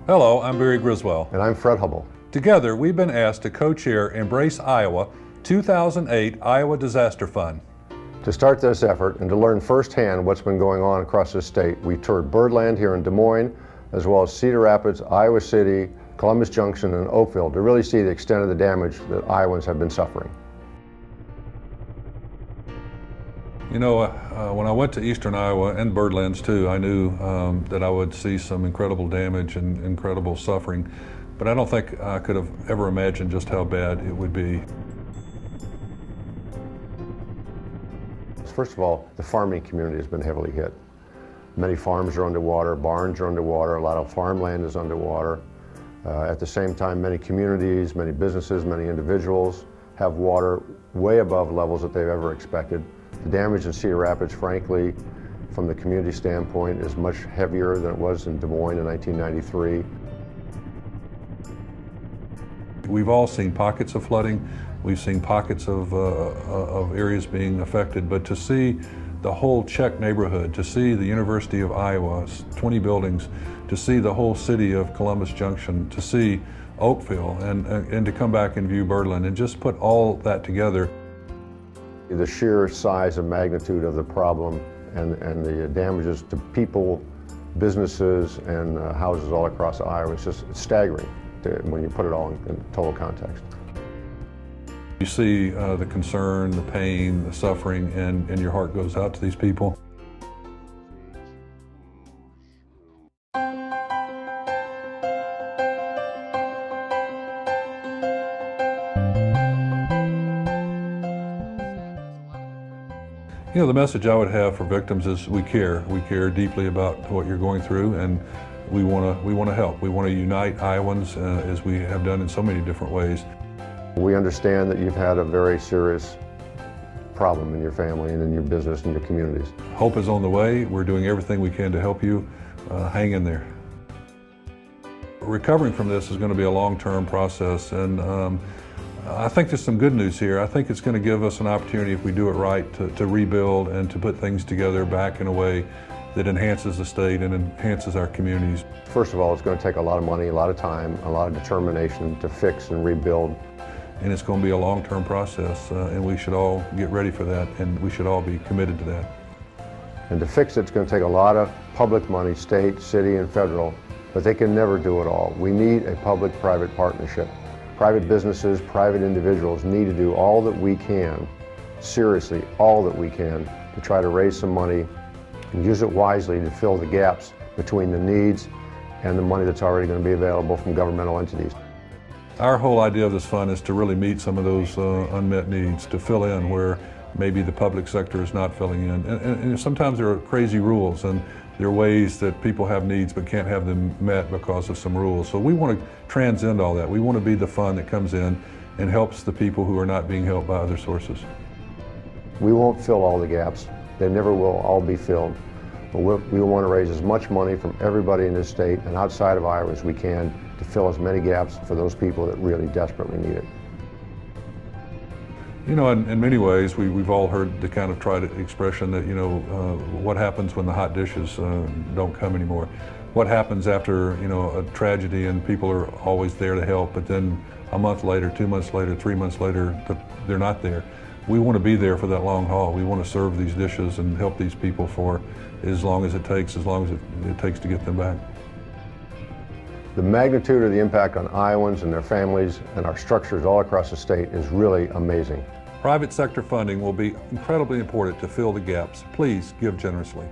Hello, I'm Barry Griswold. And I'm Fred Hubble. Together, we've been asked to co-chair Embrace Iowa 2008 Iowa Disaster Fund. To start this effort and to learn firsthand what's been going on across the state, we toured Birdland here in Des Moines, as well as Cedar Rapids, Iowa City, Columbus Junction, and Oakville to really see the extent of the damage that Iowans have been suffering. You know, when I went to eastern Iowa and Birdlands too, I knew that I would see some incredible damage and incredible suffering, but I don't think I could have ever imagined just how bad it would be. First of all, the farming community has been heavily hit. Many farms are underwater, barns are underwater, a lot of farmland is underwater. At the same time, many communities, many businesses, many individuals have water way above levels that they've ever expected. The damage in Cedar Rapids, frankly, from the community standpoint, is much heavier than it was in Des Moines in 1993. We've all seen pockets of flooding. We've seen pockets of areas being affected, but to see the whole Chet neighborhood, to see the University of Iowa, 20 buildings, to see the whole city of Columbus Junction, to see Oakville, and to come back and view Birdland, and just put all that together. The sheer size and magnitude of the problem and the damages to people, businesses, and houses all across Iowa is just staggering when you put it all in total context. You see the concern, the pain, the suffering, and your heart goes out to these people. You know, the message I would have for victims is we care. We care deeply about what you're going through, and we want to help. We want to unite Iowans as we have done in so many different ways. We understand that you've had a very serious problem in your family and in your business and your communities. Hope is on the way. We're doing everything we can to help you. Hang in there. Recovering from this is going to be a long-term process, and I think there's some good news here. I think it's going to give us an opportunity, if we do it right, to rebuild and to put things together back in a way that enhances the state and enhances our communities. First of all, it's going to take a lot of money, a lot of time, a lot of determination to fix and rebuild. And it's going to be a long-term process, and we should all get ready for that, and we should all be committed to that. And to fix it, it's going to take a lot of public money, state, city, and federal, but they can never do it all. We need a public-private partnership. Private businesses, private individuals need to do all that we can, seriously, all that we can, to try to raise some money and use it wisely to fill the gaps between the needs and the money that's already going to be available from governmental entities. Our whole idea of this fund is to really meet some of those unmet needs, to fill in where maybe the public sector is not filling in. And sometimes there are crazy rules, and there are ways that people have needs but can't have them met because of some rules. So we want to transcend all that. We want to be the fund that comes in and helps the people who are not being helped by other sources. We won't fill all the gaps. They never will all be filled. But we want to raise as much money from everybody in this state and outside of Iowa as we can to fill as many gaps for those people that really desperately need it. You know, in many ways, we've all heard the kind of trite expression that, you know, what happens when the hot dishes don't come anymore? What happens after, you know, a tragedy and people are always there to help, but then a month later, 2 months later, 3 months later, they're not there? We want to be there for that long haul. We want to serve these dishes and help these people for as long as it takes to get them back. The magnitude of the impact on Iowans and their families and our structures all across the state is really amazing. Private sector funding will be incredibly important to fill the gaps. Please give generously.